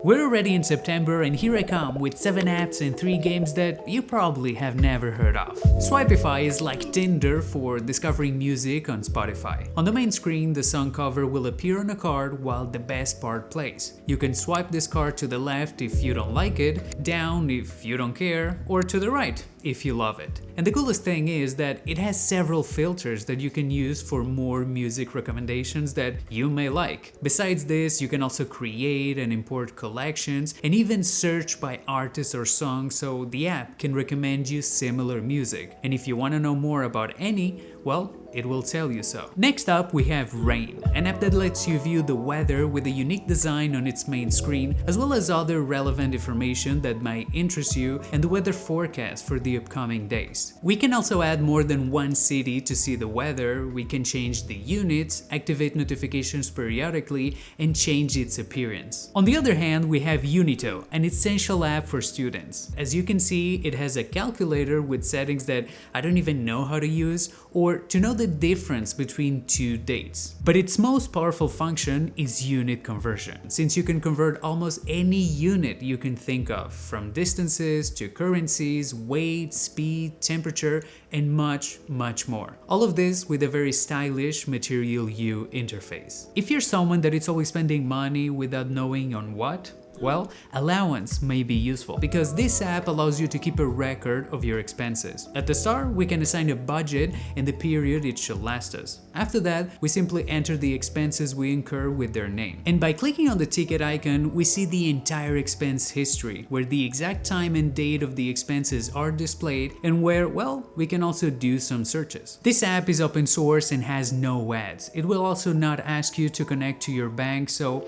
We're already in September and here I come with 7 apps and 3 games that you probably have never heard of. Swipefy is like Tinder for discovering music on Spotify. On the main screen, the song cover will appear on a card while the best part plays. You can swipe this card to the left if you don't like it, down if you don't care, or to the right if you love it. And the coolest thing is that it has several filters that you can use for more music recommendations that you may like. Besides this, you can also create and import collections and even search by artist or song, so the app can recommend you similar music. And if you want to know more about any, well, it will tell you so. Next up, we have Rain, an app that lets you view the weather with a unique design on its main screen, as well as other relevant information that might interest you and the weather forecast for the upcoming days. We can also add more than one city to see the weather, we can change the units, activate notifications periodically, and change its appearance. On the other hand, we have Unitto, an essential app for students. As you can see, it has a calculator with settings that I don't even know how to use, or to know the difference between two dates. But its most powerful function is unit conversion, since you can convert almost any unit you can think of, from distances to currencies, weight, speed, temperature, and much more. All of this with a very stylish Material U interface. If you're someone that is always spending money without knowing on what, well, Allowance may be useful, because this app allows you to keep a record of your expenses. At the start, we can assign a budget and the period it should last us. After that, we simply enter the expenses we incur with their name. And by clicking on the ticket icon, we see the entire expense history, where the exact time and date of the expenses are displayed, and where, well, we can also do some searches. This app is open source and has no ads. It will also not ask you to connect to your bank, so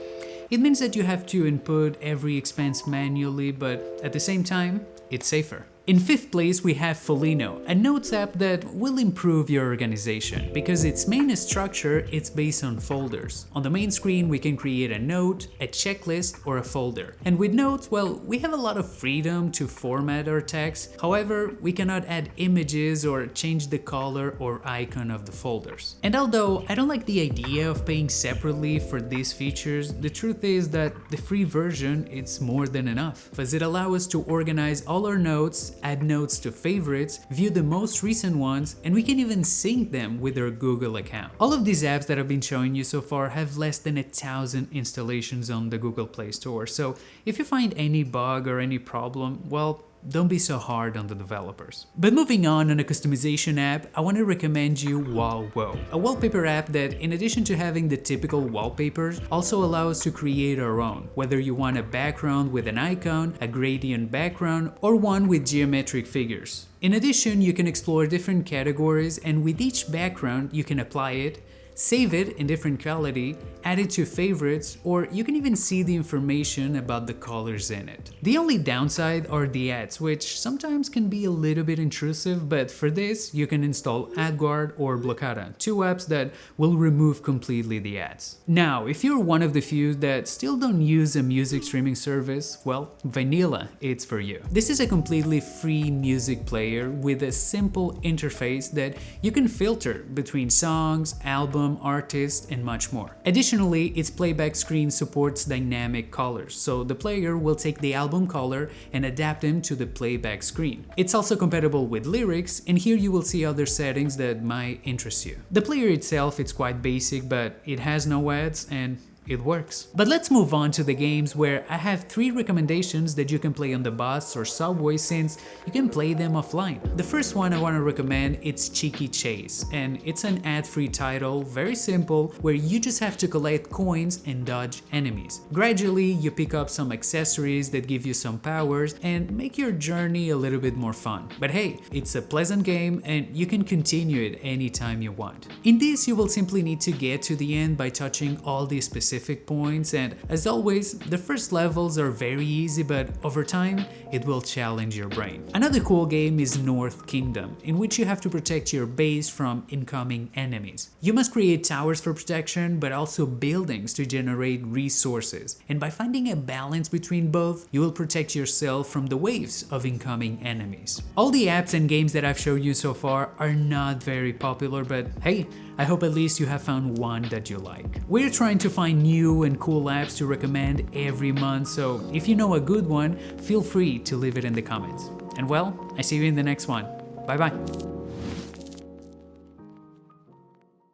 it means that you have to input every expense manually, but at the same time, it's safer. In 5th place, we have Folino, a notes app that will improve your organization, because its main structure is based on folders. On the main screen, we can create a note, a checklist, or a folder. And with notes, well, we have a lot of freedom to format our text. However, we cannot add images or change the color or icon of the folders. And although I don't like the idea of paying separately for these features, the truth is that the free version is more than enough, as it allows us to organize all our notes, add notes to favorites, view the most recent ones, and we can even sync them with our Google account. All of these apps that I've been showing you so far have less than 1,000 installations on the Google Play Store, so if you find any bug or any problem, well, don't be so hard on the developers. But moving on a customization app, I want to recommend you WallWOW, a wallpaper app that, in addition to having the typical wallpapers, also allows us to create our own, whether you want a background with an icon, a gradient background, or one with geometric figures. In addition, you can explore different categories, and with each background you can apply it, save it in different quality, add it to favorites, or you can even see the information about the colors in it. The only downside are the ads, which sometimes can be a little bit intrusive, but for this you can install AdGuard or Blockada, 2 apps that will remove completely the ads. Now, if you're one of the few that still don't use a music streaming service, well, Vanilla, it's for you. This is a completely free music player with a simple interface that you can filter between songs, albums, artists, and much more. Additionally, its playback screen supports dynamic colors, so the player will take the album color and adapt them to the playback screen. It's also compatible with lyrics, and here you will see other settings that might interest you. The player itself is quite basic, but it has no ads and it works. But let's move on to the games, where I have 3 recommendations that you can play on the bus or subway, since you can play them offline. The first one I want to recommend is Chiki Chase, and it's an ad-free title, very simple, where you just have to collect coins and dodge enemies. Gradually, you pick up some accessories that give you some powers and make your journey a little bit more fun. But hey, it's a pleasant game and you can continue it anytime you want. In this, you will simply need to get to the end by touching all the specific points, and as always, the first levels are very easy, but over time it will challenge your brain. Another cool game is North Kingdom, in which you have to protect your base from incoming enemies. You must create towers for protection, but also buildings to generate resources, and by finding a balance between both, you will protect yourself from the waves of incoming enemies. All the apps and games that I've showed you so far are not very popular, but hey, I hope at least you have found one that you like. We're trying to find new and cool apps to recommend every month, so if you know a good one, feel free to leave it in the comments. And well, I see you in the next one. Bye bye.